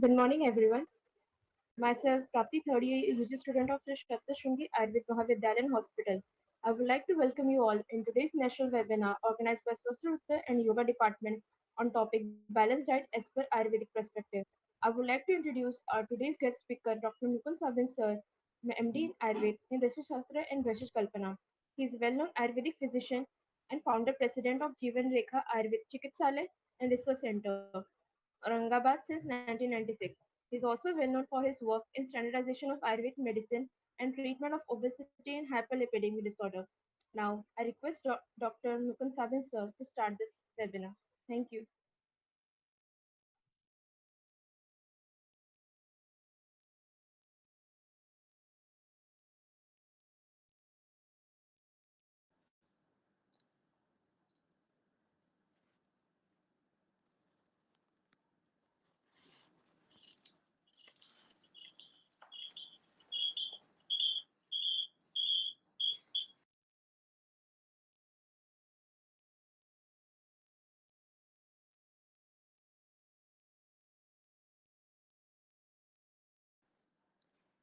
Good morning, everyone. Myself, Prapti, third year UG student of Sri Shungi Ayurved Mahavidyalaya Hospital. I would like to welcome you all in today's national webinar organized by Social Work and Yoga Department on topic Balanced Diet as per Ayurvedic Perspective. I would like to introduce our today's guest speaker, Dr. Mukul Sabin Sir, MD in Ayurved in Rashis Shastra and Rashish Kalpana. He is a well-known Ayurvedic physician and founder president of Jeevan Rekha Ayurved Chikitsalaya and Research Center, Aurangabad since 1996. He is also well known for his work in standardization of Ayurvedic medicine and treatment of obesity and hyperlipidemia disorder. Now, I request Dr. Mukund Sabin sir to start this webinar. Thank you.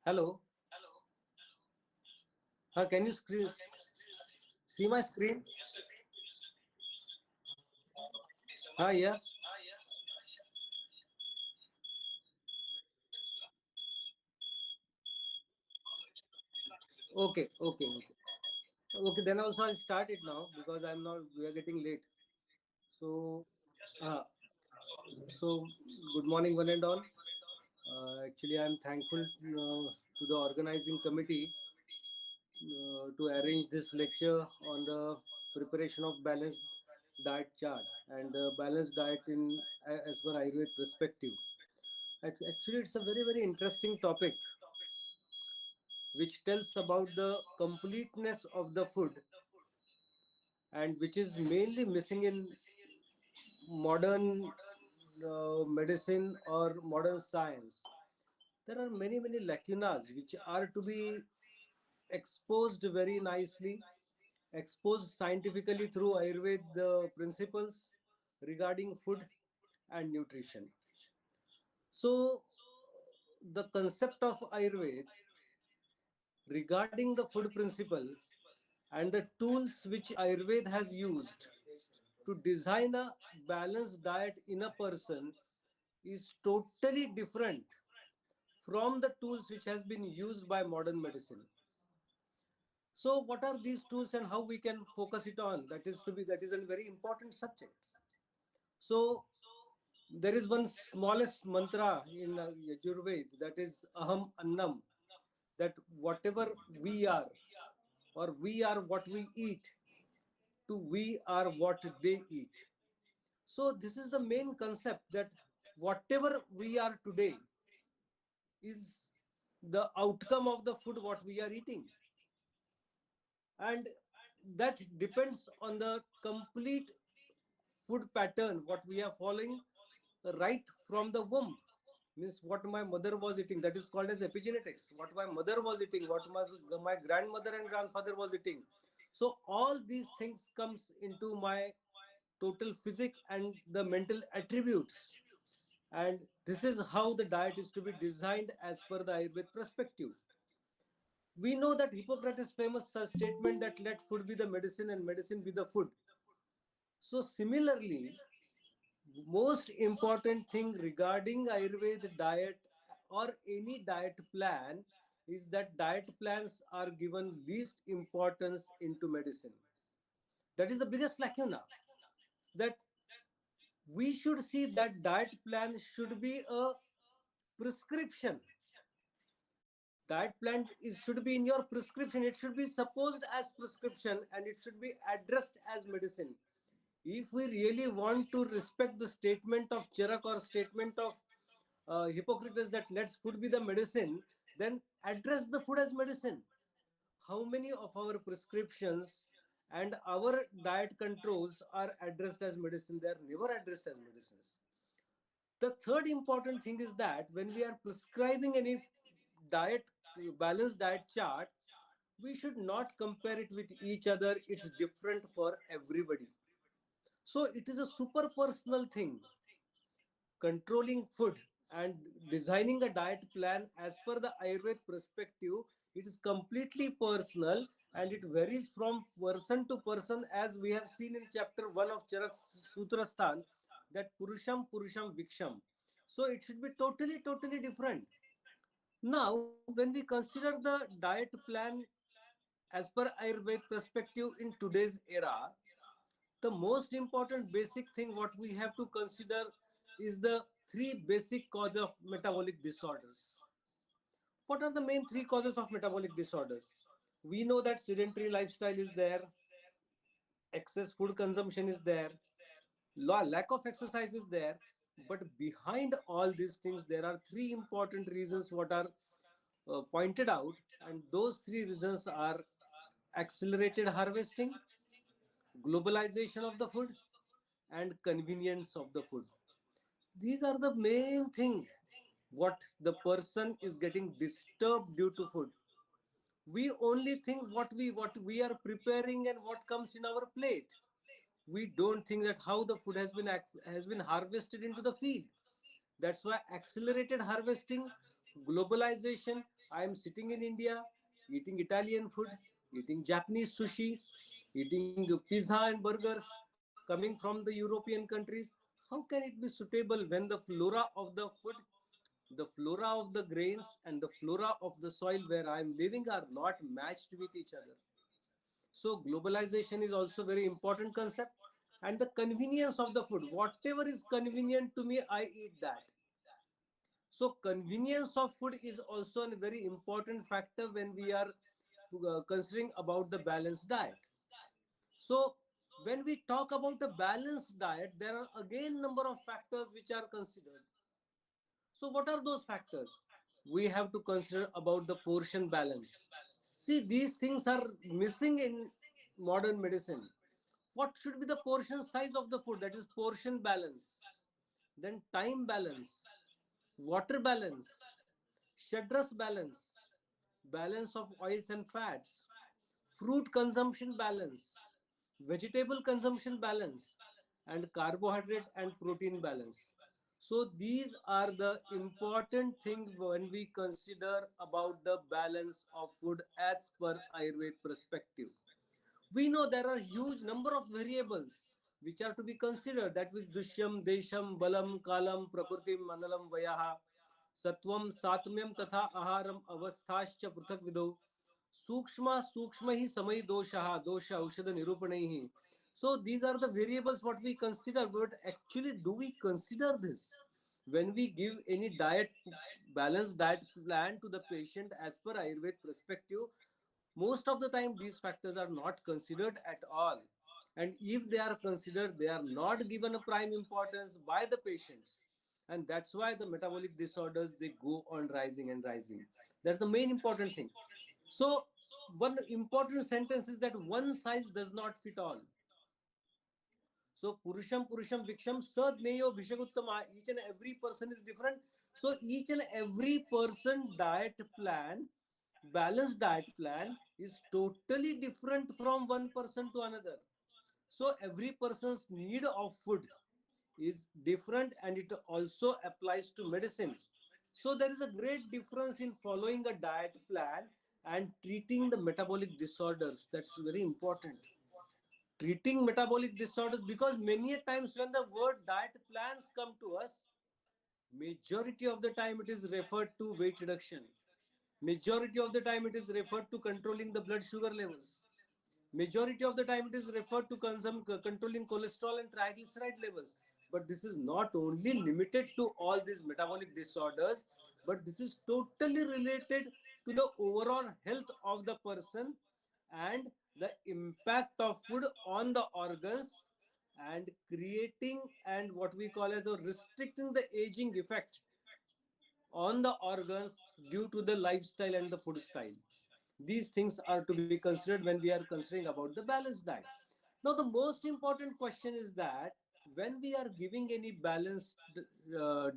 Hello. Can you see my screen? Yeah. Okay. Okay, then also I'll start it now because I'm not, we are getting late. So, uh, so good morning, one and all. Actually, I'm thankful to the organizing committee to arrange this lecture on the preparation of balanced diet chart and balanced diet in as per Ayurveda perspective. Actually, it's a very interesting topic which tells about the completeness of the food and which is mainly missing in modern medicine or modern science. There are many lacunas which are to be exposed very nicely, exposed scientifically through Ayurveda principles regarding food and nutrition. So, the concept of Ayurveda regarding the food principle and the tools which Ayurveda has used to design a balanced diet in a person is totally different from the tools which has been used by modern medicine. So what are these tools and how we can focus it on? That is a very important subject. So there is one smallest mantra in Yajurved, that is Aham Annam, that whatever we are or we are what we eat, to we are what they eat. So this is the main concept, that whatever we are today is the outcome of the food what we are eating, and that depends on the complete food pattern what we are following right from the womb. Means what my mother was eating, that is called as epigenetics. What my mother was eating, what my grandmother and grandfather was eating. So all these things comes into my total physic and the mental attributes, and this is how the diet is to be designed as per the Ayurveda perspective. We know that Hippocrates' famous statement that let food be the medicine and medicine be the food. So similarly, most important thing regarding Ayurveda diet or any diet plan is that diet plans are given least importance into medicine. That is the biggest lacuna. That we should see that diet plan should be a prescription. Diet plan should be in your prescription. It should be supposed as prescription and it should be addressed as medicine. If we really want to respect the statement of Charak or statement of Hippocrates that let's food be the medicine, then address the food as medicine. How many of our prescriptions and our diet controls are addressed as medicine? They are never addressed as medicines. The third important thing is that when we are prescribing any diet, balanced diet chart, we should not compare it with each other. It's different for everybody. So it is a super personal thing. Controlling food. and designing a diet plan as per the Ayurveda perspective, it is completely personal and it varies from person to person, as we have seen in chapter 1 of Charak Sutrasthan, that Purusham Purusham Viksham. So it should be totally different. Now, when we consider the diet plan as per Ayurveda perspective in today's era, the most important basic thing what we have to consider is the three basic causes of metabolic disorders. What are the main three causes of metabolic disorders? We know that sedentary lifestyle is there, excess food consumption is there, lack of exercise is there, but behind all these things there are three important reasons what are pointed out, and those three reasons are accelerated harvesting, globalization of the food, and convenience of the food. These are the main thing what the person is getting disturbed due to food. We only think what we are preparing and what comes in our plate. We don't think that how the food has been harvested into the field. That's why accelerated harvesting, globalization. I am sitting in India, eating Italian food, eating Japanese sushi, eating pizza and burgers coming from the European countries. How can it be suitable when the flora of the food, the flora of the grains, and the flora of the soil where I am living are not matched with each other? So globalization is also very important concept, and the convenience of the food. Whatever is convenient to me, I eat that. So convenience of food is also a very important factor when we are considering about the balanced diet. So when we talk about a balanced diet, there are again number of factors which are considered. So what are those factors? We have to consider about the portion balance. See, these things are missing in modern medicine. What should be the portion size of the food? That is portion balance. Then time balance, water balance, Shadras balance, balance of oils and fats, fruit consumption balance, vegetable consumption balance, and carbohydrate and protein balance. So these are the important things when we consider about the balance of food as per Ayurveda perspective. We know there are huge number of variables which are to be considered. That was Dushyam, Desham, Balam, Kalam, Prakritim, Manalam, Vayaha, Satvam, Satmyam, Tatha, Aharam, Avasthascha, Pruthak Vidau, Sukshma, Sukshma hi Samay Doshaha, Dosha, Aushadha Nirupanaihi. So these are the variables what we consider, but actually do we consider this? When we give any diet, balanced diet plan to the patient as per Ayurveda perspective, most of the time these factors are not considered at all, and if they are considered, they are not given a prime importance by the patients, and that's why the metabolic disorders, they go on rising and rising. That's the main important thing. So one important sentence is that one size does not fit all. So Purusham Viksham Sad Neyo Bhishaguttama. Each and every person is different. So each and every person diet plan, balanced diet plan, is totally different from one person to another. So every person's need of food is different, and it also applies to medicine. So there is a great difference in following a diet plan and treating the metabolic disorders. That's very important. Treating metabolic disorders, because many a times when the word diet plans come to us, majority of the time it is referred to weight reduction, majority of the time it is referred to controlling the blood sugar levels, majority of the time it is referred to controlling cholesterol and triglyceride levels. But this is not only limited to all these metabolic disorders, but this is totally related to the overall health of the person and the impact of food on the organs, and creating and what we call as a restricting the aging effect on the organs due to the lifestyle and the food style. These things are to be considered when we are considering about the balanced diet. Now, the most important question is that when we are giving any balanced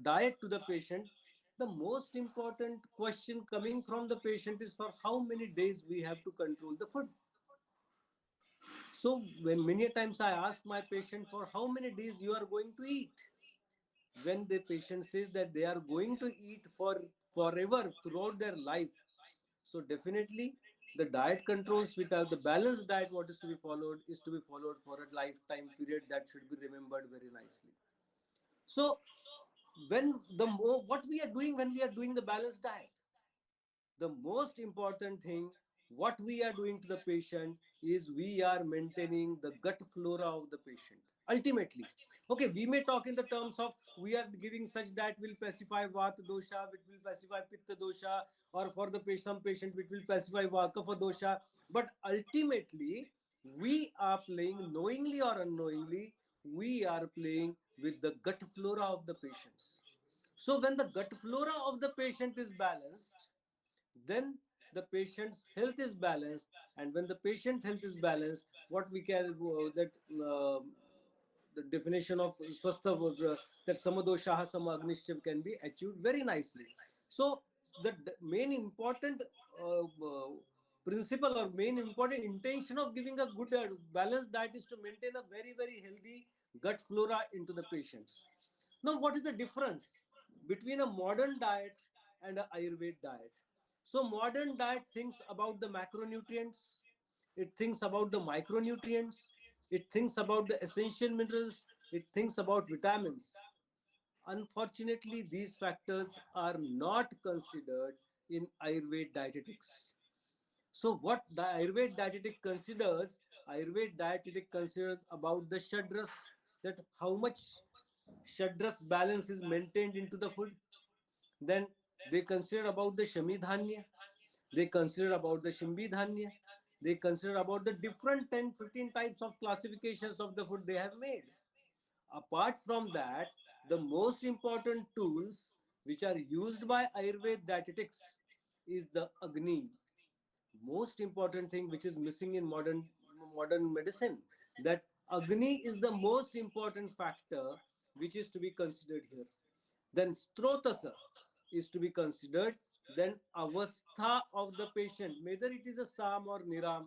diet to the patient, the most important question coming from the patient is for how many days we have to control the food. So when many times I ask my patient for how many days you are going to eat, when the patient says that they are going to eat for forever throughout their life, so definitely the diet controls which are the balanced diet what is to be followed is to be followed for a lifetime period. That should be remembered very nicely. So when the more what we are doing when we are doing the balanced diet, the most important thing what we are doing to the patient is we are maintaining the gut flora of the patient ultimately. Okay, we may talk in the terms of we are giving such diet will pacify vata dosha, which will pacify pitta dosha, or for the patient, some patient which will pacify kapha dosha, but ultimately we are playing knowingly or unknowingly, we are playing with the gut flora of the patients. So when the gut flora of the patient is balanced, then the patient's health is balanced. And when the patient health is balanced, what we can that the definition of swastha was that samadoshaha samagnishtya can be achieved very nicely. So the main important principle or main important intention of giving a good balanced diet is to maintain a very healthy gut flora into the patients. Now, what is the difference between a modern diet and a Ayurveda diet? So, modern diet thinks about the macronutrients, it thinks about the micronutrients, it thinks about the essential minerals, it thinks about vitamins. Unfortunately, these factors are not considered in Ayurveda dietetics. So, what the Ayurveda dietetic considers, Ayurveda dietetic considers about the shadras, that how much shadras balance is maintained into the food. Then they consider about the shamidhanya, they consider about the shimbidhanya, they consider about the different 10, 15 types of classifications of the food they have made. Apart from that, the most important tools which are used by Ayurveda dietetics is the Agni. Most important thing which is missing in modern medicine, that Agni is the most important factor which is to be considered here. Then Strotasa is to be considered. Then Avastha of the patient, whether it is a Sam or Niram,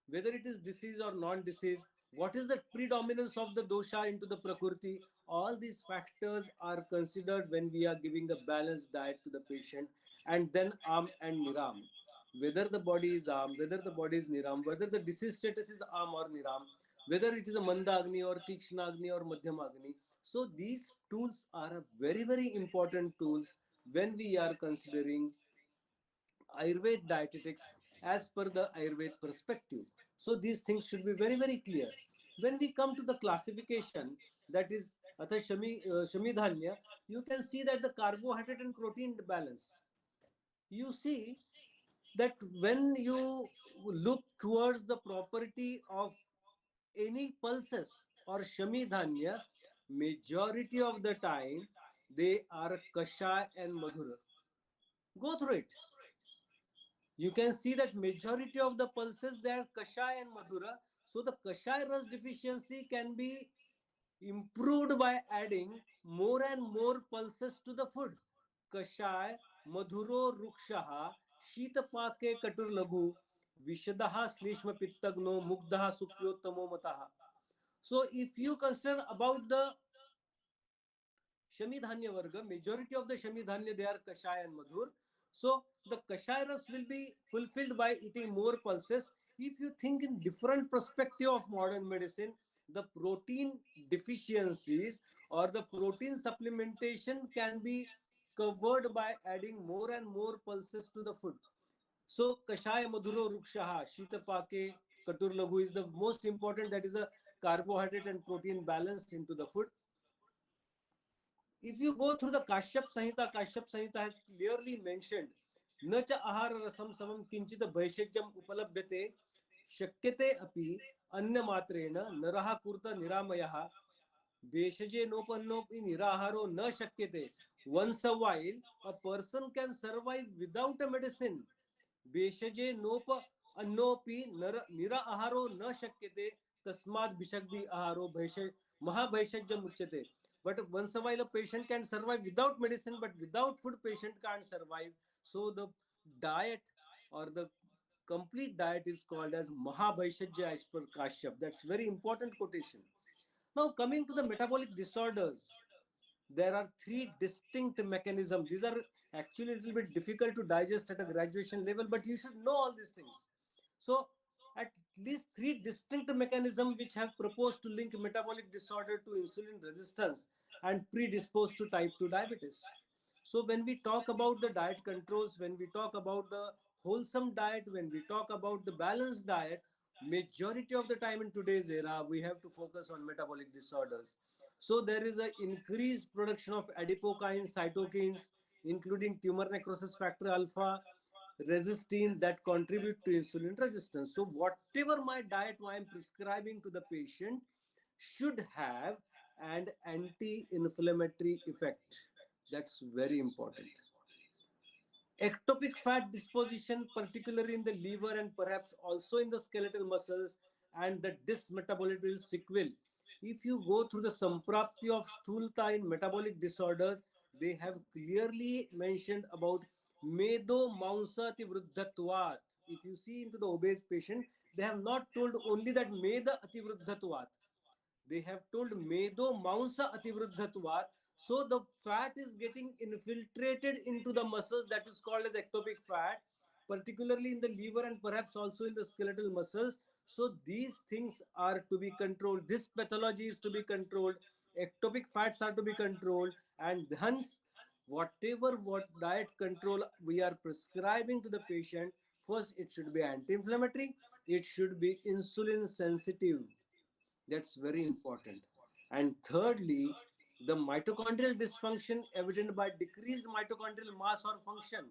whether it is disease or non-disease, what is the predominance of the dosha into the prakriti, all these factors are considered when we are giving a balanced diet to the patient. And then Am and Niram, whether the body is Am, whether the body is Niram, whether the disease status is Am or Niram, whether it is a Mandagni or Tikshnagni or Madhyamagni. So these tools are very important tools when we are considering Ayurveda dietetics as per the Ayurveda perspective. So these things should be very clear. When we come to the classification, that is Shamidhanya, you can see that the carbohydrate and protein balance. You see that when you look towards the property of any pulses or Shamidhanya, majority of the time they are Kasha and Madhura. Go through it. You can see that majority of the pulses they are Kashaya and Madhura. So the Kashaya Ras deficiency can be improved by adding more and more pulses to the food. Kashay, Madhuro Rukshaha, Shitapake Katur Lagu, Vishadaha Slishma Pittagno, Mugdaha Supyottamo Mataha. So if you consider about the Shamidhanya Varga, majority of the Shamidhanya they are Kashaya and Madhur. So the Kashayaras will be fulfilled by eating more pulses. If you think in different perspective of modern medicine, the protein deficiencies or the protein supplementation can be covered by adding more and more pulses to the food. So Kashaya Madhuro Rukshaha, Shitapake Katur Laghu is the most important, that is a carbohydrate and protein balance into the food. If you go through the Kashyap Samhita has clearly mentioned, Nacha ahara rasam samam kinchit bhaishajyam upalabhyate shakyate api anya matrena naraha kurta niramayaha Veshaje nopannopi niraharo na shakyate. Once a while, a person can survive without a medicine. Veshaje nopa annopi nira aharo na shakyate. Tasmad bishagdi aharo mahabhaishajya muchyate. But once a while, a patient can survive without medicine, but without food, patient can't survive. So the diet or the complete diet is called as Mahabhaishajya as per Kashyap. That's very important quotation. Now, coming to the metabolic disorders, there are three distinct mechanisms. These are actually a little bit difficult to digest at a graduation level, but you should know all these things. So at least three distinct mechanisms which have proposed to link metabolic disorder to insulin resistance and predisposed to type 2 diabetes. So when we talk about the diet controls, when we talk about the wholesome diet, when we talk about the balanced diet, majority of the time in today's era, we have to focus on metabolic disorders. So there is an increased production of adipokines, cytokines, including tumor necrosis factor alpha, resistin that contribute to insulin resistance. So whatever my diet I am prescribing to the patient should have an anti-inflammatory effect. That's very important. Ectopic fat disposition, particularly in the liver and perhaps also in the skeletal muscles, and the dysmetabolic sequel. If you go through the Samprapti of Stulta in metabolic disorders, they have clearly mentioned about Medo Maunsati Vruddhatvat. If you see into the obese patient, they have not told only that Meda Ativruddhatvat. They have told Medo Maunsa Ativruddhatvat. So the fat is getting infiltrated into the muscles, that is called as ectopic fat, particularly in the liver and perhaps also in the skeletal muscles. So these things are to be controlled. This pathology is to be controlled. Ectopic fats are to be controlled, and hence whatever what diet control we are prescribing to the patient, first it should be anti-inflammatory, it should be insulin sensitive. That's very important. And thirdly, the mitochondrial dysfunction evident by decreased mitochondrial mass or function.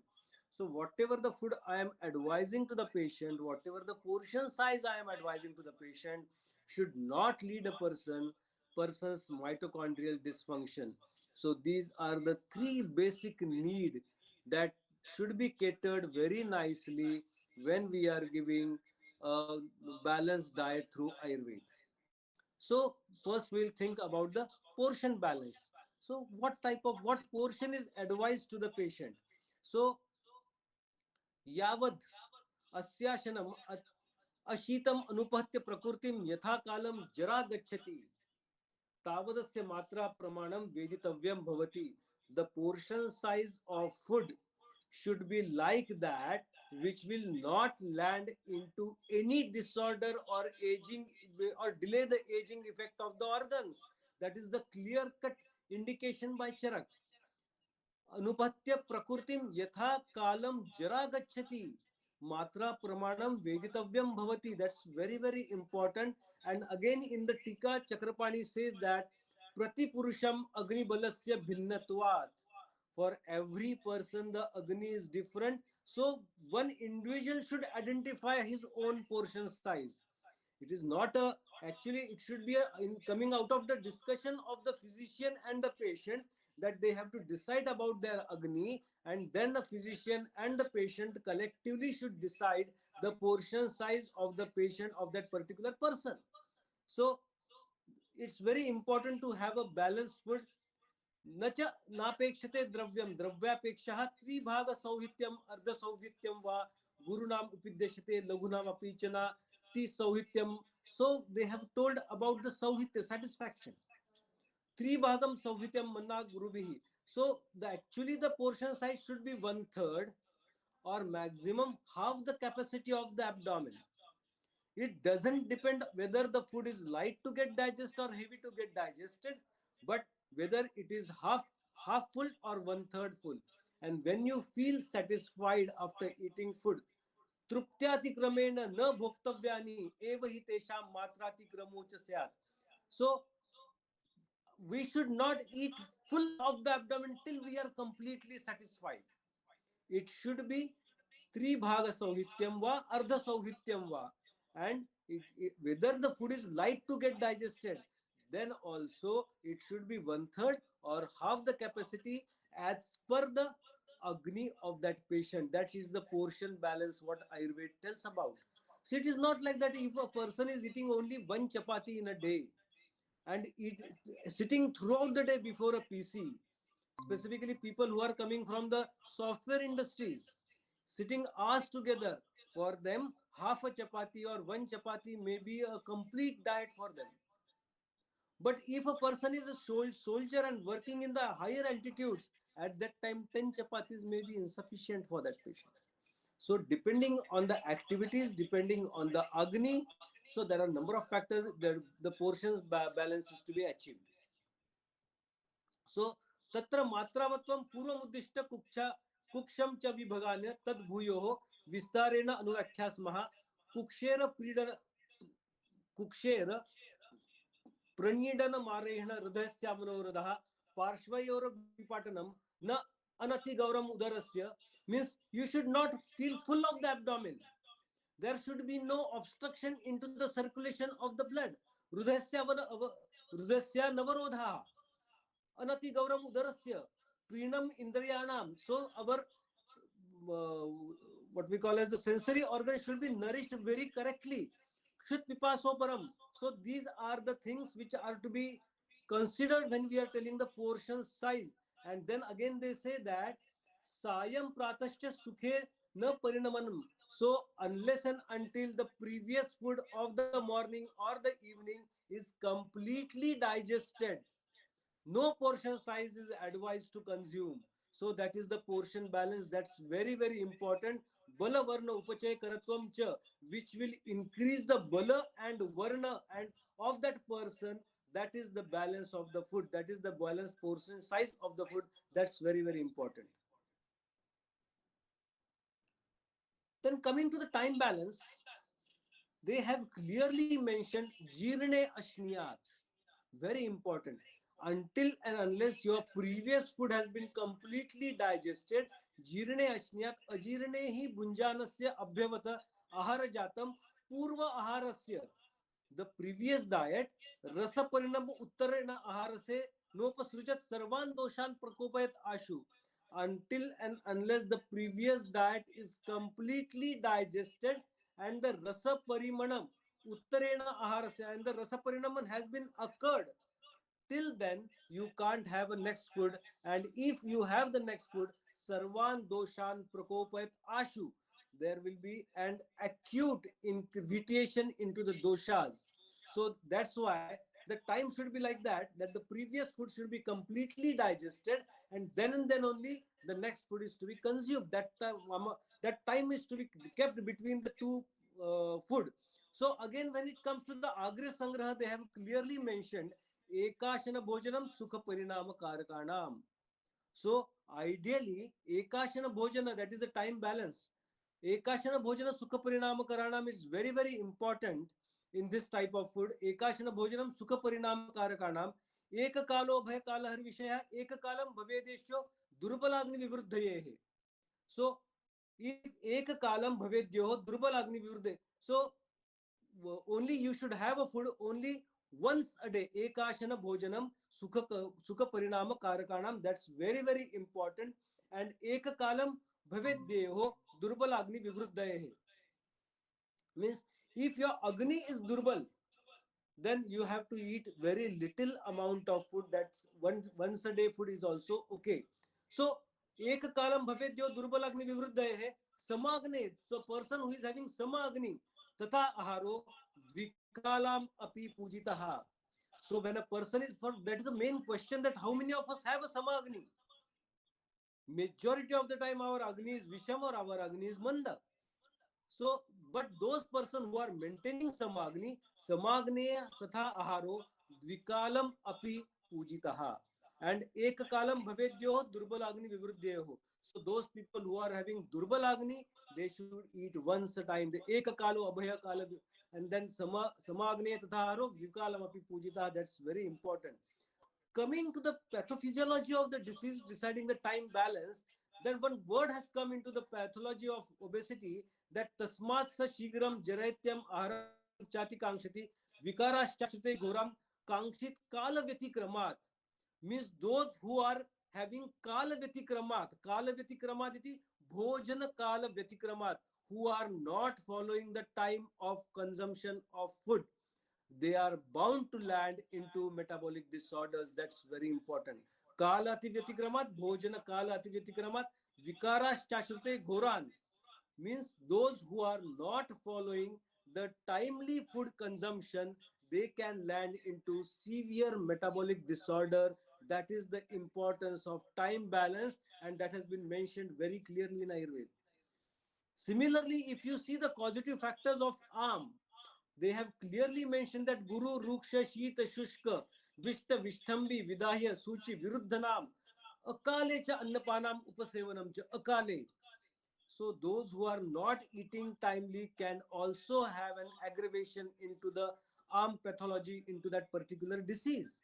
So whatever the food I am advising to the patient, whatever the portion size I am advising to the patient, should not lead a person's mitochondrial dysfunction. So these are the three basic need that should be catered very nicely when we are giving a balanced diet through Ayurveda. So first we'll think about the portion balance. So what portion is advised to the patient? So यावद् अस्याशनम अशीतम अनुपहत्य प्रकृतिम यथा कालम जरा गच्छति तावदस्य मात्रा प्रमाणम वेदितव्यम भवति. The portion size of food should be like that, which will not land into any disorder or aging or delay the aging effect of the organs. That is the clear cut indication by Charak. अनुपत्य प्रकृतिम यथा कालम जरा गच्छति matra pramanam veditavyam bhavati. That's very very important. And again in the tika Chakrapani says that prati purusham agni balasya bhinnatvat. For every person the agni is different, so one individual should identify his own portion size. It is not a, actually it should be coming out of the discussion of the physician and the patient, that they have to decide about their agni, and then the physician and the patient collectively should decide the portion size of the patient of that particular person. So it's very important to have a balanced food. न च नापेक्षते द्रव्यम द्रव्यापेक्षः त्रिभाग सौहित्यम अर्ध सौहित्यम वा गुरुनाम उपदिश्यते लघुनाम अपि च न ति सौहित्यम. So they have told about the sauhitya, satisfaction. Tribhagam sauhityam manna gurubihi. So the actually the portion size should be one third or maximum half the capacity of the abdomen. It doesn't depend whether the food is light to get digested or heavy to get digested, but whether it is half full or one third full. And when you feel satisfied after eating food, तृप्त्यातिक्रमेण न भोक्तव्यानि एव हि तेषां मात्रातिक्रमो च स्यात्. So we should not eat full of the abdomen till we are completely satisfied. It should be Tribhaga Sauhityam va Ardha Sauhityam va. And whether the food is light to get digested, then also it should be one third or half the capacity as per the agni of that patient. That is the portion balance what Ayurveda tells about. So it is not like that if a person is eating only one chapati in a day and sitting throughout the day before a PC, specifically people who are coming from the software industries, sitting hours together, for them half a chapati or one chapati may be a complete diet for them. But if a person is a soldier and working in the higher altitudes, at that time 10 chapatis may be insufficient for that patient. So depending on the activities, depending on the Agni, so there are a number of factors that the portions balance is to be achieved. So तत्र मात्रावत्वं पूर्वमुद्दिष्ट कुक्षम च विभगान्य तद्भूयोः विस्तारेण अनुव्याख्यास्मः कुक्षेर प्रीडन कुक्षेर प्रणीडन मारेण हृदयस्यामनोरधः पार्श्वयोर्विपाटनं न अनतिगौरम उदरस्य means you should not feel full of the abdomen. There should be no obstruction into the circulation of the blood. हृदयस्य नवरोधः anati gauram udarasya prenam indriyanam. So our what we call as the sensory organ should be nourished very correctly. Kshut pipaso param. So these are the things which are to be considered when we are telling the portion size. And then again they say that sayam pratascha sukhe na parinamanam. So unless and until the previous food of the morning or the evening is completely digested, no portion size is advised to consume. So that is the portion balance. That's very, very important. Bala varna upachay karatvam cha, which will increase the bala and varna and of that person. That is the balance of the food. That is the balanced portion size of the food. That's very, very important. Then coming to the time balance, they have clearly mentioned jirne ashniyat. Very important. Until and unless your previous food has been completely digested, जीर्णे अश्न्यात अजीर्णे ही भुंजानस्य अभ्यवत आहार जातम पूर्व आहारस्य. The previous diet रस परिणाम उत्तरेण आहार से नोपसृजत सर्वान दोषान प्रकोपयत आशु. Until and unless the previous diet is completely digested and the rasa parimanam uttarena aharasya and the rasa parimanam has been occurred, till then you can't have a next food. And if you have the next food, sarvan doshan prakopayat ashu, there will be an acute invitation into the doshas. So that's why the time should be like that the previous food should be completely digested, and then only the next food is to be consumed. That time is to be kept between the two food. So again, when it comes to the agri sangraha, they have clearly mentioned ekashana bhojanam sukha parinama karakanam. So ideally, ekashana bhojana, that is a time balance. Ekashana bhojana sukha parinama karanam is very, very important in this type of food. Ekashana bhojanam sukha parinama karakanam. एक कालो भय कालहर विषय एक कालम भवेदेश्यो दुर्बलाग्नि विवृद्धये. So if एक कालम भवेद्यो दुर्बलाग्नि विवृद्धे. So only you should have a food only once a day. Ekashana bhojanam sukha parinama karakanam. That's very, very important. And ekakalam bhavedyeho durbal agni vivruddhayehe. Means if your agni is durbal, then you have to eat very little amount of food. That's once a day food is also okay. So ekakalam bhavedyo durbal agni vivruddhayehe samagne. So person who is having samagni तथा आहारो द्विकालाम अपि पूजितः. So when a person is, for that is the main question, that how many of us have a samagni? Majority of the time our agni is visham or our agni is manda. So but those person who are maintaining samagni, samagneya tatha aharo dvikalam api pujitaha. And ekakalam bhavedyo durbal agni vivruddhyeho. So those people who are having durbal agni, they should eat once a time. The ekakalo abhaya kala, and then samagneya tatha aharo dvikalam api pujitaha. That's very important. Coming to the pathophysiology of the disease deciding the time balance, then one word has come into the pathology of obesity, that tasmat sa shigram jaraityam aharam chati kankshati vikarashchashute ghoram kankshit kala vyatikramat. Means those who are having kala vyatikramat iti bhojana kala vyatikramat, who are not following the time of consumption of food, they are bound to land into metabolic disorders. That's very important. Kala ativyatikramat, bhojana kala ativyatikramat, vikarashchashrute ghoran. Means those who are not following the timely food consumption, they can land into severe metabolic disorder. That is the importance of time balance, and that has been mentioned very clearly in Ayurveda. Similarly, if you see the causative factors of arm, they have clearly mentioned that Guru Ruksha Shita Shushka Vishta Vishthambi Vidahya Suchi Viruddhanam Akale cha Annapanam Upasevanam cha Akale. So those who are not eating timely can also have an aggravation into the arm pathology, into that particular disease.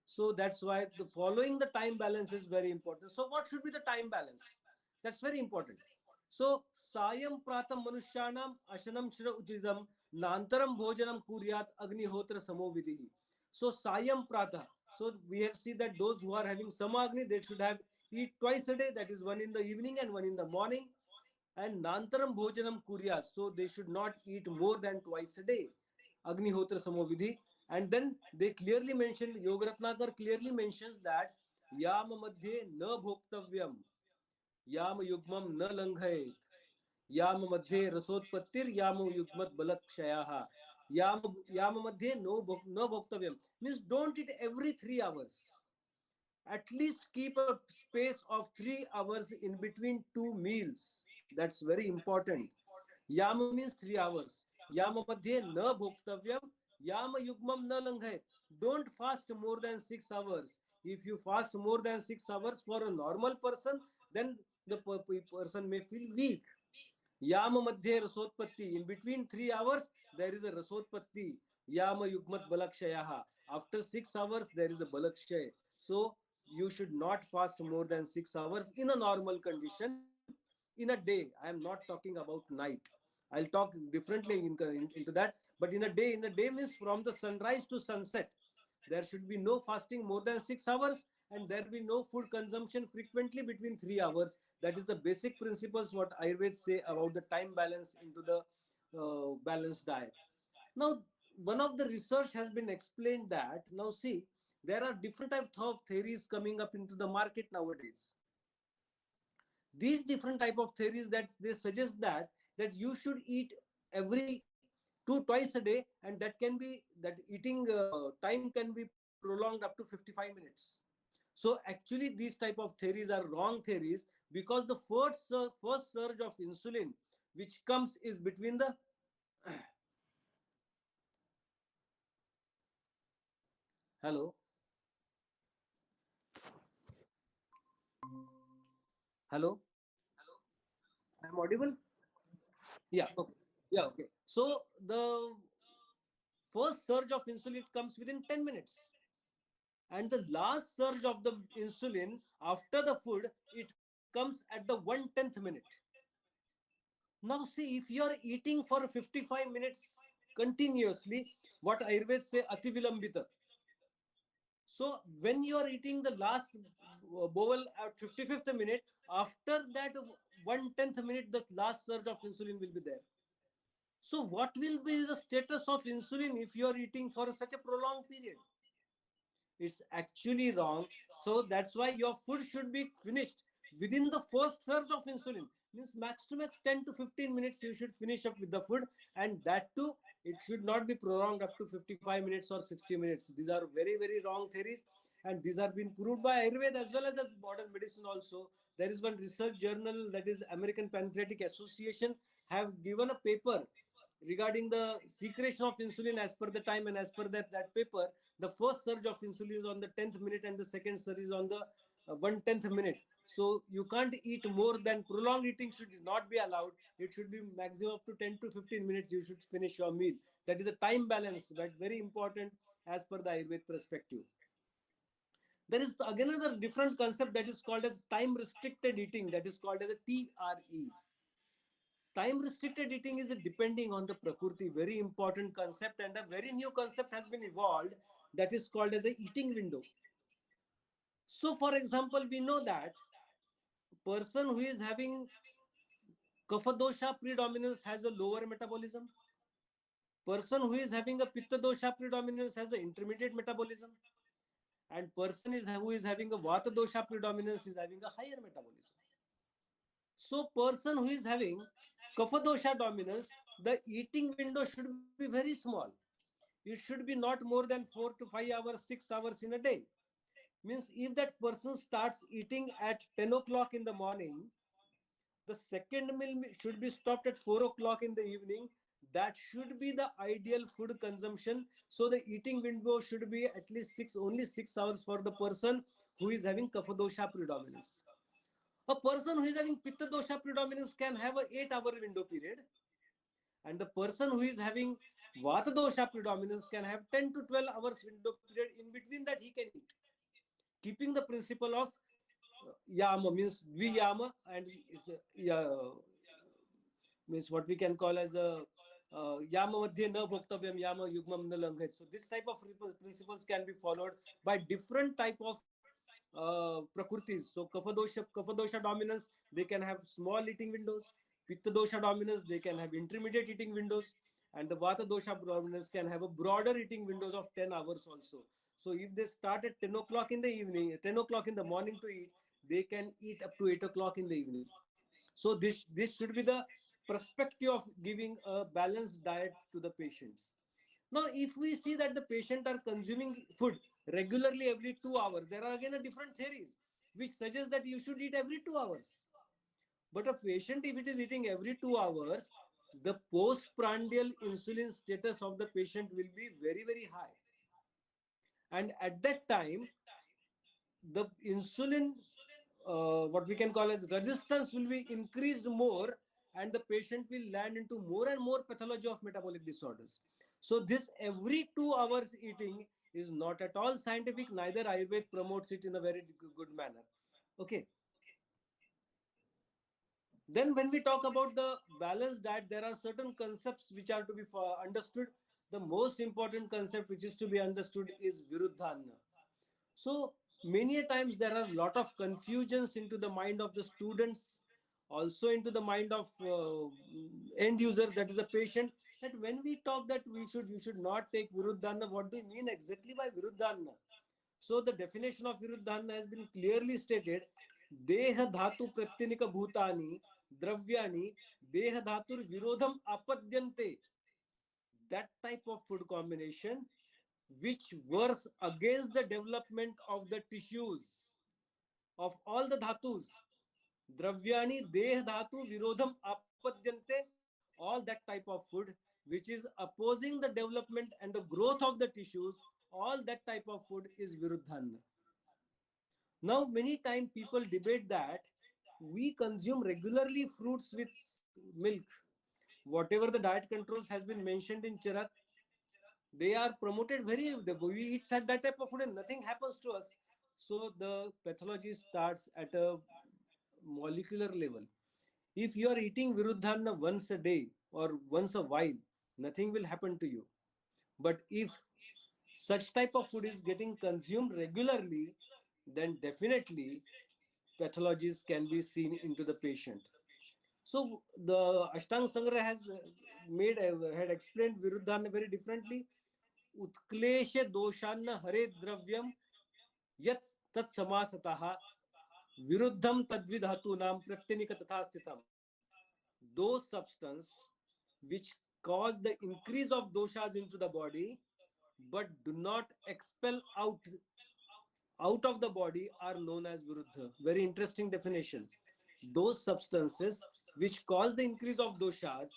So that's why the following the time balance is very important. So what should be the time balance? That's very important. So sayam pratam manushyanam ashanam shra uchidam nantaram bhojanam kuryat agnihotra samovidihi. So sayam prata. So we have seen that those who are having samagni, they should have eat twice a day. That is one in the evening and one in the morning. And nantaram bhojanam kuryat. So they should not eat more than twice a day. Agnihotra samovidhi. And then they clearly mentioned, Yogaratnakar clearly mentions that yam madhye na bhoktavyam, yam yugmam na langhayet, yam madhye rasotpattir yam yugmat balakshayaha, yam madhye no bhoktavyam. Means don't eat every 3 hours. At least keep a space of 3 hours in between two meals. That's very important. Yama means 3 hours. Yama madhye na bhoktavyam. Yama yugmam na langhay. Don't fast more than 6 hours. If you fast more than 6 hours for a normal person, then the person may feel weak. Yama madhye rasotpatti. In between 3 hours, there is a rasotpatti. Yama yugmat balakshayaha. After 6 hours, there is a balakshay. So you should not fast more than 6 hours in a normal condition in a day. I am not talking about night. I'll talk differently into that. But in a day means from the sunrise to sunset. There should be no fasting more than 6 hours, and there be no food consumption frequently between 3 hours. That is the basic principles what Ayurveda say about the time balance into the balanced diet. Now, one of the research has been explained that now see there are different types of theories coming up into the market nowadays. These different type of theories that they suggest that you should eat every twice a day, and that can be that eating time can be prolonged up to 55 minutes. So actually these type of theories are wrong theories, because the first surge of insulin which comes is between the hello, hello, I'm audible. Yeah, okay. Yeah, okay. So the first surge of insulin comes within 10 minutes, and the last surge of the insulin after the food, it comes at the 1/10 minute. Now see, if you are eating for 55 minutes continuously, what Ayurveda say ativilambita. So when you are eating the last bowel at 55th minute, after that 1/10 minute, the last surge of insulin will be there. So what will be the status of insulin if you are eating for such a prolonged period? It's actually wrong. So that's why your food should be finished within the first surge of insulin. Means max to max 10 to 15 minutes you should finish up with the food, and that too it should not be prolonged up to 55 minutes or 60 minutes. These are very very wrong theories, and these are been proved by Ayurveda as well as modern medicine also. There is one research journal, that is American Pancreatic Association, have given a paper regarding the secretion of insulin as per the time, and as per that paper, the first surge of insulin is on the 10th minute and the second surge is on the 1/10 minute. So you can't eat more than, prolonged eating should not be allowed. It should be maximum up to 10 to 15 minutes you should finish your meal. That is a time balance, but very important as per the Ayurvedic perspective. There is again another different concept that is called as time restricted eating, that is called as a TRE. Time restricted eating is depending on the prakriti, very important concept, and a very new concept has been evolved, that is called as a eating window. So for example, we know that person who is having kapha dosha predominance has a lower metabolism. Person who is having a pitta dosha predominance has an intermediate metabolism, and person who is having a vata dosha predominance is having a higher metabolism. So person who is having kapha dosha dominance, the eating window should be very small. it should be not more than 4 to 5 hours, 6 hours in a day. Means if that person starts eating at 10 o'clock in the morning, the second meal should be stopped at 4 o'clock in the evening. That should be the ideal food consumption. So the eating window should be at least only 6 hours for the person who is having kapha dosha predominance. A person who is having pitta dosha predominance can have a 8-hour window period, and the person who is having vata dosha predominance can have 10 to 12 hours window period. In between that, he can eat, keeping the principle of yama, means viyama, and is yeah, means what we can call as a yama madhye na bhoktavyam yama yugmam na langhet. So this type of principles can be followed by different type of prakritis. So kapha dosha dominance, they can have small eating windows. Pitta dosha dominance, they can have intermediate eating windows. And the vata dosha dominance can have a broader eating windows of 10 hours also. So if they start at 10 o'clock in the evening, 10 o'clock in the morning to eat, they can eat up to 8 o'clock in the evening. So this should be the perspective of giving a balanced diet to the patients. Now, if we see that the patient are consuming food regularly every 2 hours, there are again a different theories which suggest that you should eat every 2 hours. But a patient, if it is eating every 2 hours, the postprandial insulin status of the patient will be very, very high. And at that time, the insulin, what we can call as resistance, will be increased more, and the patient will land into more and more pathology of metabolic disorders. So this every 2 hours eating is not at all scientific, neither Ayurveda promotes it in a very good manner. Okay. Then when we talk about the balanced diet, there are certain concepts which are to be understood. The most important concept which is to be understood is viruddhana. So many a times there are a lot of confusions into the mind of the students, also into the mind of end users, that is the patient, that when we talk that you should not take viruddhana, what do you mean exactly by viruddhana? So the definition of viruddhana has been clearly stated. Deha dhatu pratyanika bhutani dravyani deha dhatur virodham apadyante. That type of food combination which works against the development of the tissues of all the dhatus. Dravyani deh dhatu virodham apadyante. All that type of food which is opposing the development and the growth of the tissues, all that type of food is viruddhana. Now, many times people debate that we consume regularly fruits with milk. Whatever the diet controls has been mentioned in Charak, they are promoted very, we eat that type of food and nothing happens to us. So the pathology starts at a molecular level. If you are eating viruddhana once a day or once a while, nothing will happen to you. But if such type of food is getting consumed regularly, then definitely pathologies can be seen into the patient. So the Ashtanga Sangra has had explained viruddhana very differently. उत्क्लेश दोषान्न हरे द्रव्यम यत् तत्समासतः विरुद्धम तद्विधातूनाम प्रत्यनिक तथा स्थितम. Those substance which cause the increase of doshas into the body but do not expel out of the body are known as viruddha. Very interesting definition. Those substances which cause the increase of doshas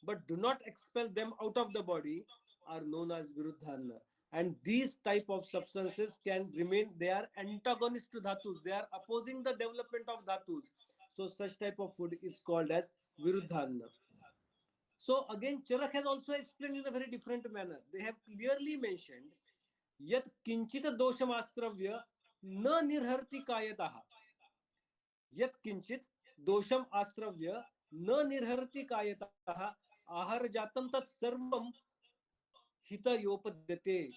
but do not expel them out of the body are known as viruddhana. And these type of substances can remain, they are antagonist to dhatus, they are opposing the development of dhatus. So such type of food is called as viruddhana. So again, Charak has also explained in a very different manner. They have clearly mentioned यत् किंचित दोषमास्त्रव्य न निर्हरति कायतः. यत् किंचित दोषम आस्त्रव्य न निर्हरति कायतः आहार जातम तत् सर्वम hitayoppadyate.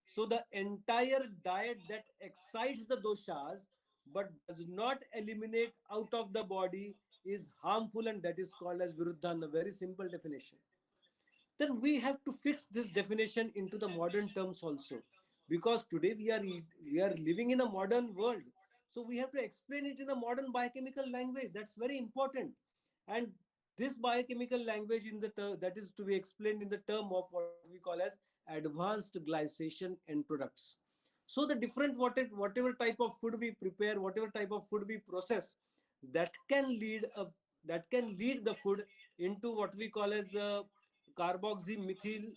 So the entire diet that excites the doshas but does not eliminate out of the body is harmful, and that is called as viruddhana. Very simple definition. Then we have to fix this definition into the modern terms also, because today we are living in a modern world, so we have to explain it in a modern biochemical language. That's very important. And this biochemical language in the that is to be explained in the term of what we call as advanced glycation end products. So the different whatever type of food we prepare, whatever type of food we process, that can lead the food into what we call as carboxymethyl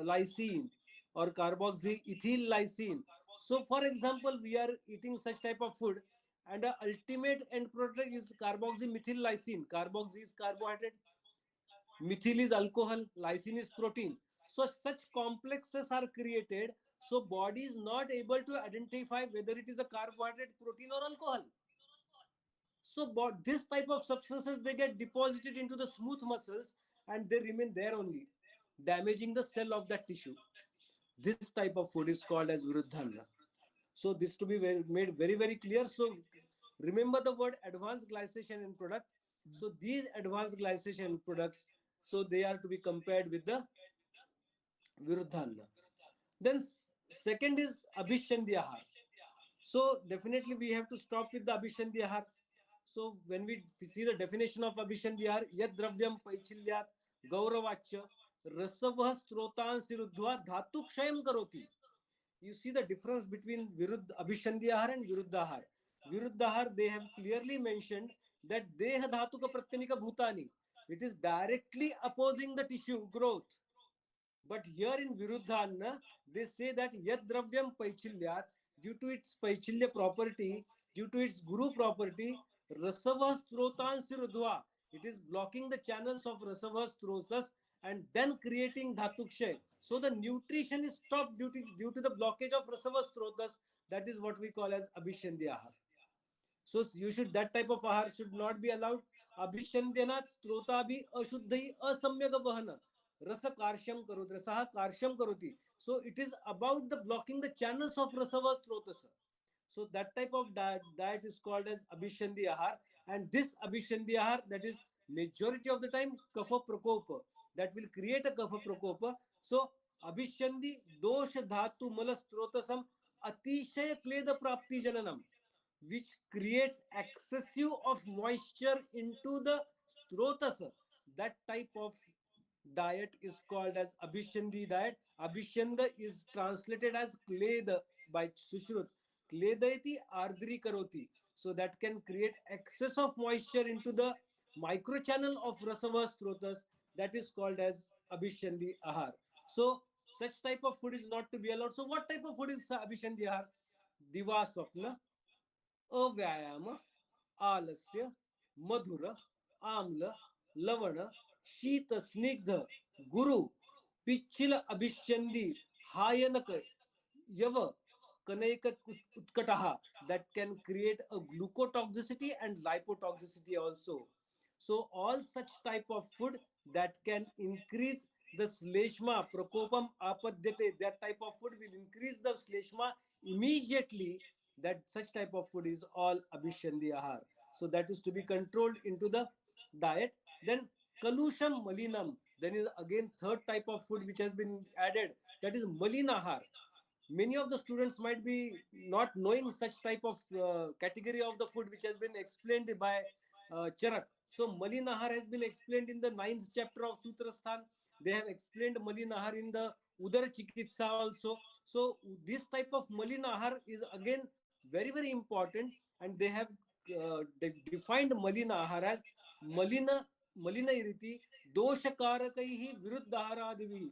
lysine or carboxyethyl lysine. So for example, we are eating such type of food, and the ultimate end product is carboxymethyl lysine. Carboxy is carbohydrate, methyl is alcohol, lysine is protein. So such complexes are created, so body is not able to identify whether it is a carbohydrate, protein or alcohol. So this type of substances, they get deposited into the smooth muscles and they remain there only, damaging the cell of that tissue. This type of food is called as viruddhana. So this to be made very, very clear. So remember the word advanced glycation end product. So these advanced glycation products, so they are to be compared with the viruddhana. Then second is abhishandhi ahar. So definitely we have to stop with the abhishandhi ahar. So when we see the definition of abhishandhi ahar, yad dravyam paichilyat gauravachya rasavah strotansi ruddhva dhatu kshayam karoti. You see the difference between abhishandhyahar and viruddhahar. Viruddhahar, they have clearly mentioned that deha dhatuka pratyanika bhutani. It is directly opposing the tissue growth. But here in Viruddhana, they say that yad dravyam paichilyat, due to its paichilya property, due to its guru property, rasava strotansi rudhva. It is blocking the channels of rasava strotas and then creating dhatukshay. So the nutrition is stopped due to the blockage of rasava strotas. That is what we call as abhishandhyahar. So you should, that type of ahar should not be allowed. Abhishandyanath strota bhi ashuddhi asamyak vahana. Rasa karshyam karoti. Rasaha karshyam karoti. So it is about the blocking the channels of rasava strotasa. So that type of diet is called as abhishandi ahar. And this abhishandi ahar, that is majority of the time kapha prakopa. That will create a kapha prakopa. So abhishandi dosha dhatu mala strotasam atishaya kleda prapti jananam, which creates excessive of moisture into the strotasa. That type of diet is called as abhishandi diet. Abhishanda is translated as kleda by Sushrut. Kleda iti ardri karoti. So that can create excess of moisture into the microchannel of rasava strotas. That is called as abhishandi ahar. So such type of food is not to be allowed. So what type of food is abhishandi ahar? Diva swapna, अव्यायाम, आलस्य, मधुर, आम्ल, लवण, शीत स्निग्ध, गुरु, पिच्छिल अभिष्यंदी, हायनक, यव, कनैक उत्कटः, that can create a glucotoxicity and lipotoxicity also. So all such type of food that can increase the sleshma prakopam apadyate, that type of food will increase the sleshma immediately. That such type of food is all abhishandi ahar. So that is to be controlled into the diet. Then kalusham malinam, then is again third type of food which has been added, that is malinahar. Many of the students might be not knowing such type of category of the food which has been explained by Charak. So Malinahar has been explained in the 9th chapter of Sutrasthan. They have explained Malinahar in the Udar Chikitsa also. So this type of Malinahar is again very, very important, and they have defined Malinahar as Malina iriti doshakarakahi viruddhaharadivi.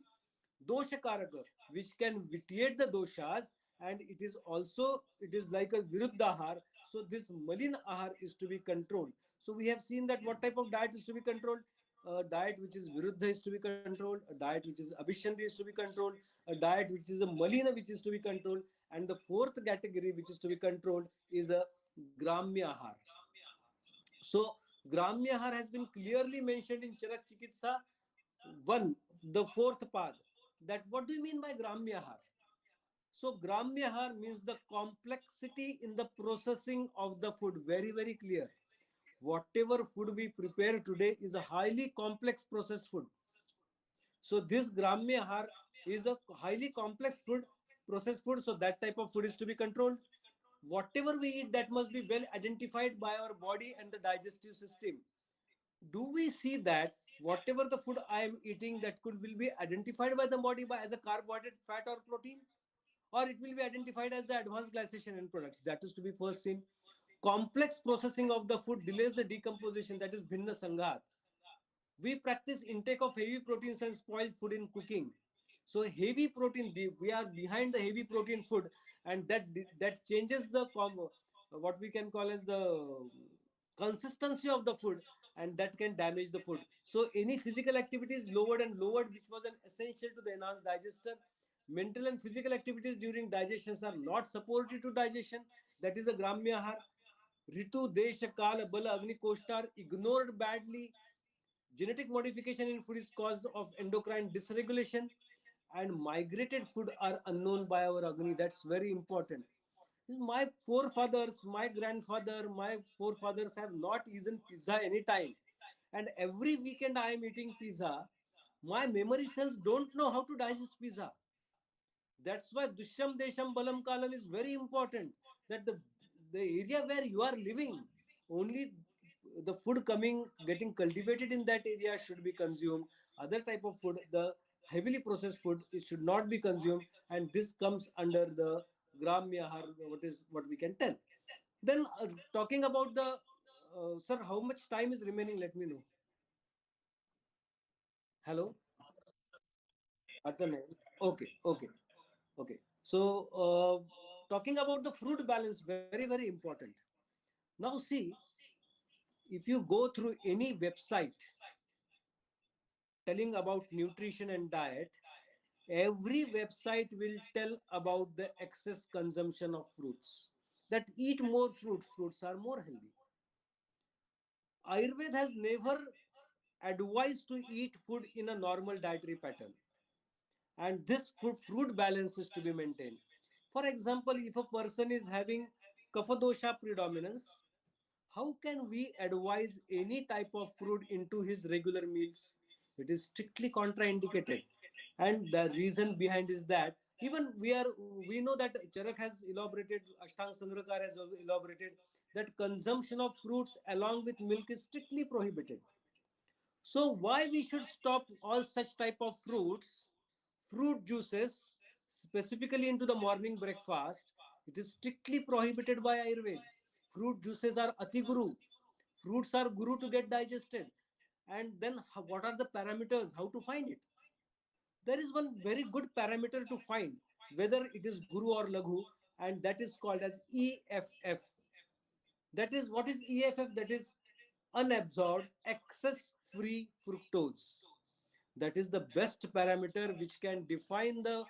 Doshakaraka, which can vitiate the doshas, and it is like a viruddhahar. So this malin ahar is to be controlled. So we have seen that what type of diet is to be controlled. A diet which is viruddha is to be controlled, a diet which is abhishandi is to be controlled, a diet which is a malina which is to be controlled, and the fourth category which is to be controlled is a gramya ahar. So gramya ahar has been clearly mentioned in Charak Chikitsa 1, the fourth path. That what do you mean by Gramyahar? So Gramyahar means the complexity in the processing of the food. Very, very clear. Whatever food we prepare today is a highly complex processed food. So this Gramyahar is a highly complex food, processed food. So that type of food is to be controlled. Whatever we eat, that must be well identified by our body and the digestive system. do we see that whatever the food I am eating, that could will be identified by the body by as a carbohydrate, fat, or protein, or it will be identified as the advanced glycation end products? That is to be first seen. Complex processing of the food delays the decomposition, that is bhinna sanghat. We practice intake of heavy proteins and spoiled food in cooking. So heavy protein, we are behind the heavy protein food, and that changes the what we can call as the consistency of the food, and that can damage the food. So any physical activity is lowered and lowered, which was an essential to the enhanced digester. Mental and physical activities during digestions are not supportive to digestion. That is a gramya har. Ritu, Desha, Kala, Bala, Agni, Koshta are ignored badly. Genetic modification in food is cause of endocrine dysregulation, and migrated food are unknown by our Agni. That's very important. My forefathers, my grandfather, my forefathers have not eaten pizza anytime. And every weekend I am eating pizza. My memory cells don't know how to digest pizza. That's why Dusham Desham Balam Kalam is very important. That the area where you are living, only the food coming getting cultivated in that area should be consumed. Other type of food, the heavily processed food, it should not be consumed, and this comes under the Gramya Har, what we can tell. Then talking about the sir, how much time is remaining? Let me know. Hello. Achha, nahi. Okay, okay. Okay. So, talking about the fruit balance, very, very important. Now, see, if you go through any website telling about nutrition and diet, every website will tell about the excess consumption of fruits. That eat more fruits, fruits are more healthy. Ayurveda has never advised to eat food in a normal dietary pattern, and this fruit balance is to be maintained. For example, if a person is having kapha dosha predominance, how can we advise any type of fruit into his regular meals? It is strictly contraindicated. And the reason behind is that even we know that Charak has elaborated, Ashtang Sangrakar has elaborated that consumption of fruits along with milk is strictly prohibited. So why we should stop all such type of fruits, fruit juices, specifically into the morning breakfast? It is strictly prohibited by Ayurveda. Fruit juices are ati guru. Fruits are guru to get digested. And then what are the parameters? How to find it? There is one very good parameter to find whether it is guru or laghu, and that is called as EFF. That is, what is EFF? That is unabsorbed excess free fructose. That is the best parameter which can define the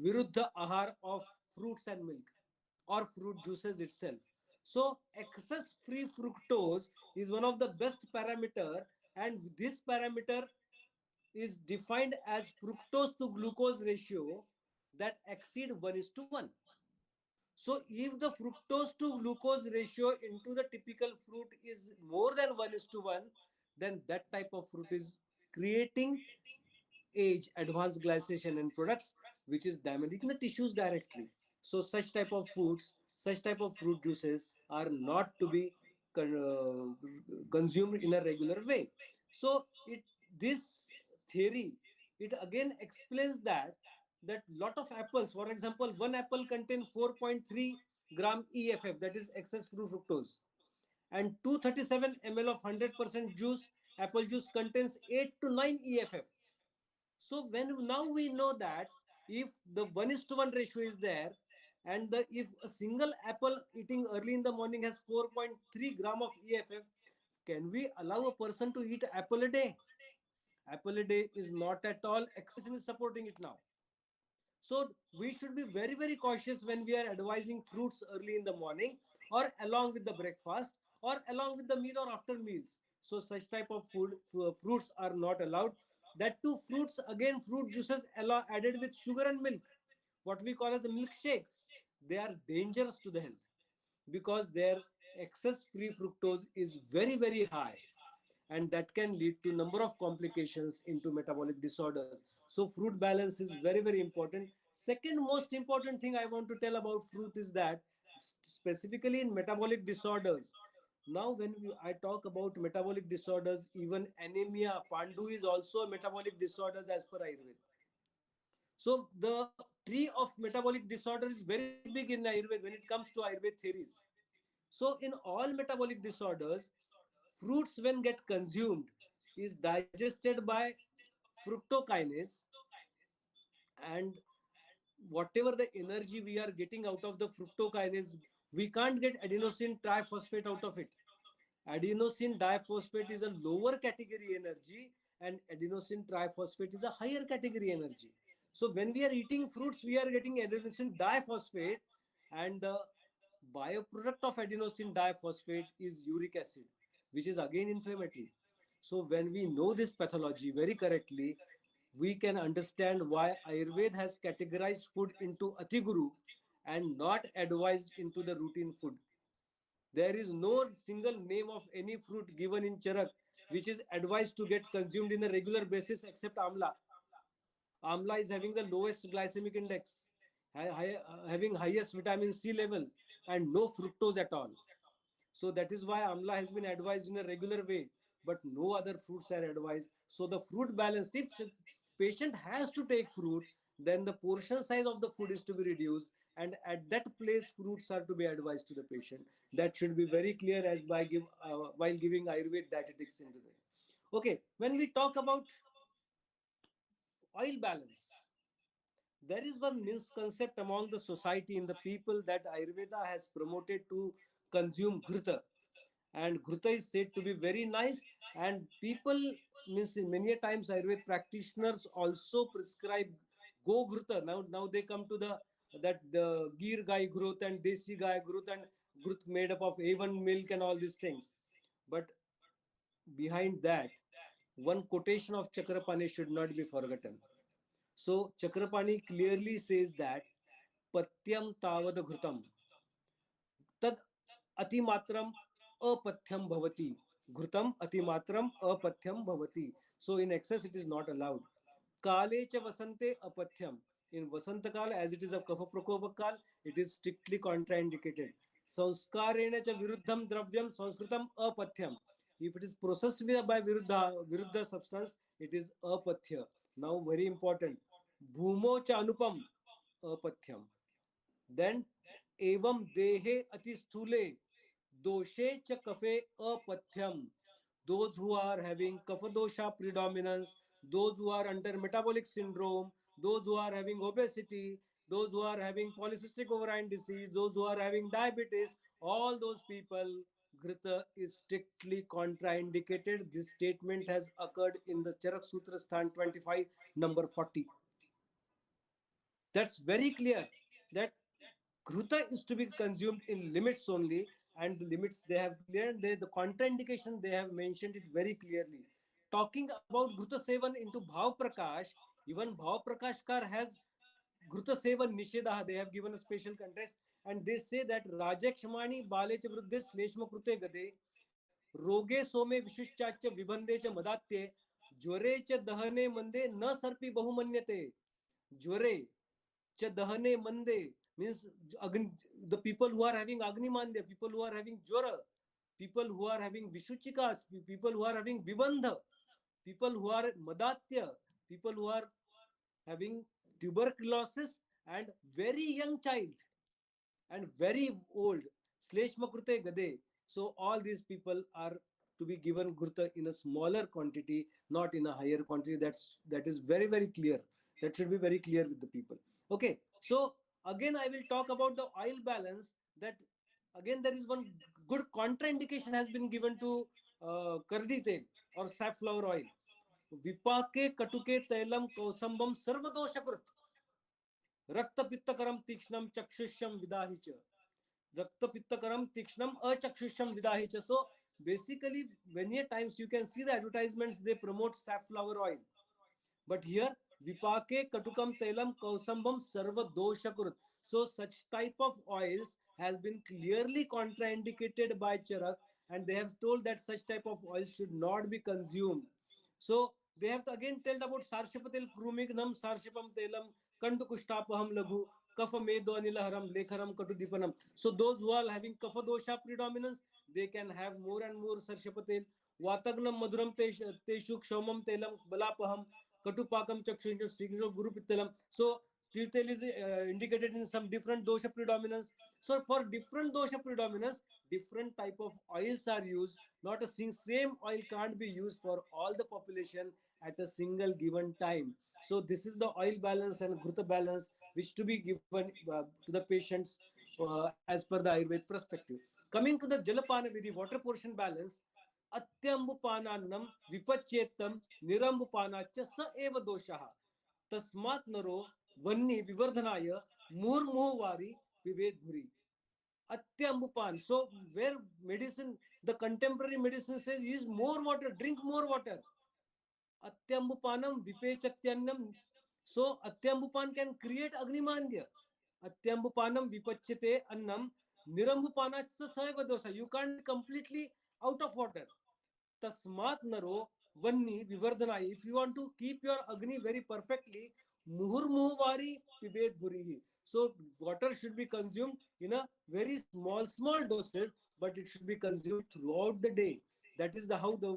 viruddha ahar of fruits and milk or fruit juices itself. So excess free fructose is one of the best parameter, and this parameter is defined as fructose to glucose ratio that exceed 1 is to 1. So if the fructose to glucose ratio into the typical fruit is more than 1 is to 1, then that type of fruit is creating age advanced glycation and products, which is damaging the tissues directly. So such type of foods, such type of fruit juices are not to be consumed in a regular way. So this theory, it again explains that lot of apples, for example, one apple contains 4.3 gram EFF, that is excess free fructose, and 237 ml of 100% juice, apple juice contains 8 to 9 EFF. So when now we know that if the 1 is to 1 ratio is there, and if a single apple eating early in the morning has 4.3 gram of EFF, can we allow a person to eat apple a day? Apple a day is not at all excessive is supporting it now. So we should be very, very cautious when we are advising fruits early in the morning or along with the breakfast or along with the meal or after meals. So such type of fruits are not allowed. That too, fruits, again, fruit juices added with sugar and milk, what we call as milkshakes. They are dangerous to the health because their excess free fructose is very, very high, and that can lead to number of complications into metabolic disorders. So fruit balance is very, very important. Second most important thing I want to tell about fruit is that specifically in metabolic disorders, Now, when I talk about metabolic disorders, even anemia, Pandu is also a metabolic disorders as per Ayurveda. So the tree of metabolic disorder is very big in Ayurveda when it comes to Ayurveda theories. So in all metabolic disorders, fruits when get consumed is digested by fructokinase, and whatever the energy we are getting out of the fructokinase, we can't get adenosine triphosphate out of it. Adenosine diphosphate is a lower category energy, and adenosine triphosphate is a higher category energy. So when we are eating fruits, we are getting adenosine diphosphate, and the bioproduct of adenosine diphosphate is uric acid, which is again inflammatory. So when we know this pathology very correctly, we can understand why Ayurveda has categorized food into Atiguru and not advised into the routine food. There is no single name of any fruit given in Charak which is advised to get consumed in a regular basis except Amla. Amla is having the lowest glycemic index, having highest vitamin C level, and no fructose at all. So that is why Amla has been advised in a regular way, but no other fruits are advised. So the fruit balance, if patient has to take fruit, then the portion size of the food is to be reduced, and at that place fruits are to be advised to the patient. That should be very clear as while giving Ayurveda dietetics into this. Okay, when we talk about oil balance, there is one misconcept among the society in the people that Ayurveda has promoted to consume ghruta, and ghruta is said to be very nice, and people means many times Ayurveda practitioners also prescribe go ghruta. Now they come to the gir gai growth and desi gai growth and growth made up of A1 milk and all these things. But behind that, one quotation of Chakrapani should not be forgotten. So Chakrapani clearly says that patyam tavad ghrutam tad atimatram apathyam bhavati. Ghrutam atimatram apathyam bhavati. So in excess it is not allowed. Kale cha vasante apathyam. In Vasantakal, as it is a Kapha Prakopakal, it is strictly contraindicated. Sanskarena cha viruddham dravyam sanskritam apathyam. If it is processed by viruddha substance, it is apathya. Now very important. Bhumo cha anupam apathyam. Then evam dehe ati sthule doshe cha kafe apathyam. Those who are having kapha dosha predominance, those who are under metabolic syndrome, those who are having obesity, those who are having polycystic ovarian disease, those who are having diabetes, all those people, Ghrita is strictly contraindicated. This statement has occurred in the Charak Sutra Sthan 25, number 40. That's very clear that Ghrita is to be consumed in limits only, and the limits they have cleared, the contraindication they have mentioned it very clearly. Talking about Ghrita Sevan into Bhav Prakash, even Bhav Prakashkar has Ghrita Sevan Nishedah, they have given a special context, and they say that Rajakshmani Balecha Vruddhis Leshma Krute Gade, Roge Some Vishuschacha Vibhandecha Madatye, Jware Cha Dahane Mande Na Sarpi Bahumanyate. Jware Dahane Mande means the people who are having Agni Mande, people who are having Jwara, people who are having Vishuchikas, people who are having Vibandha, people who are Madatya, people who are having tuberculosis, and very young child and very old. Sleshma Krute Gade. So all these people are to be given Gurta in a smaller quantity, not in a higher quantity. That is very, very clear. That should be very clear with the people. Okay. So again, I will talk about the oil balance. That again, there is one good contraindication has been given to kardi tel or safflower oil. Vipake katuke tailam kausambam sarvadoshakrut. रक्तपित्तकरम तीक्ष्णम चक्षुष्यम विदाहि च रक्तपित्तकरम तीक्ष्णम achakshushyam vidahi cha. So basically many times you can see the advertisements, they promote safflower oil, but here vipake katukam telam kausambam sarva doshakrut. So such type of oils has been clearly contraindicated by Charak, and they have told that such type of oils should not be consumed. So they have to again tell about sarshapatel krumignam sarshapam telam kandukushtapaham laghu kapha medo anilaharam lekharam katudipanam. So those who are having kapha dosha predominance, they can have more and more sarshapate. Vatagnam madhuram teshu kshaumam telam balapaham katupakam chakshu signo guru pittelam. So tiltel is indicated in some different dosha predominance. So for different dosha predominance, different type of oils are used. Not a same oil can't be used for all the population at a single given time. So this is the oil balance and gruta balance which to be given to the patients as per the Ayurveda perspective. Coming to the Jalapana Vidhi water portion balance, Atyambupanannam Vipacchetam Nirambupanacha Sa Eva Doshaha Tasmat Naro Vanni Vivardhanaya Murmuhvari Vived Bhuri. Atyambupan. So where medicine, the contemporary medicine says is more water, drink more water. Atyambupanam Vipechatyannam. So Atyambupan can create Agnimandya. Atyambupanam Vipachyate Annam Nirambupanacha Saeva Dosa. You can't be completely out of water. Tasmat Naro Vanni Vivardhanai. If you want to keep your Agni very perfectly, Muhurmuhvari Pibet Bhurihi. So water should be consumed in a very small doses, but it should be consumed throughout the day. That is the how the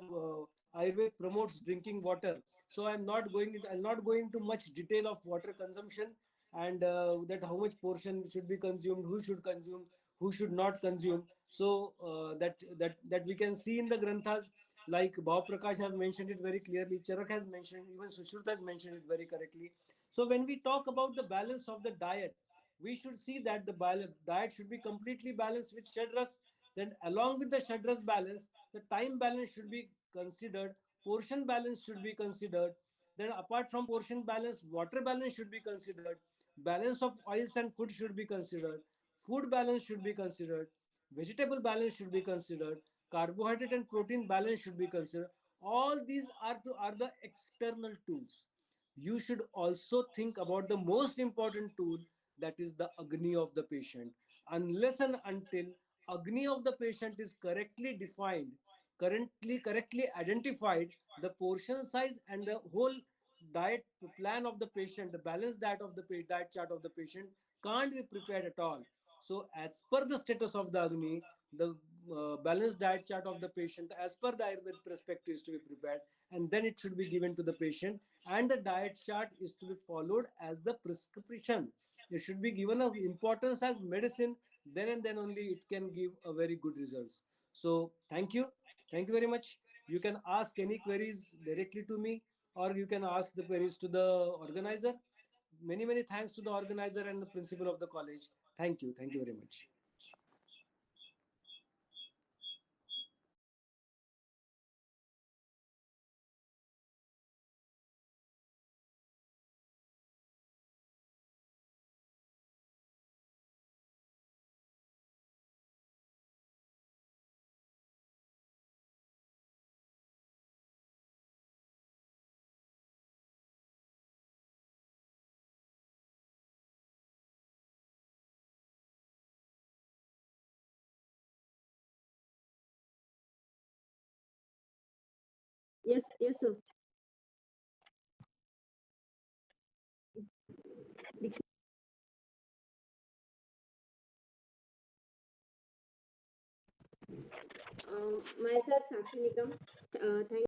Ayurveda promotes drinking water. So I'm not going into much detail of water consumption and that how much portion should be consumed, who should consume, who should not consume. So that we can see in the granthas, like Bhav Prakash has mentioned it very clearly, Charak has mentioned, even Sushruta has mentioned it very correctly. So when we talk about the balance of the diet, we should see that the diet should be completely balanced with Shadras. Then along with the Shadras balance, the time balance should be considered, portion balance should be considered. Then apart from portion balance, water balance should be considered, balance of oils and food should be considered, food balance should be considered, vegetable balance should be considered, carbohydrate and protein balance should be considered. All these are the external tools. You should also think about the most important tool, that is the Agni of the patient. Unless and until Agni of the patient is correctly defined, correctly identified, the portion size and the whole diet plan of the patient, the balanced diet of the diet chart of the patient can't be prepared at all. So as per the status of the Agni, the balanced diet chart of the patient as per the Ayurveda perspective is to be prepared, and then it should be given to the patient, and the diet chart is to be followed as the prescription. It should be given of importance as medicine, then and then only it can give a very good results. So thank you very much. You can ask any queries directly to me, or you can ask the queries to the organizer. Many thanks to the organizer and the principal of the college. Thank you very much. Yes, sir. Myself, Sakshi Nikam. Thank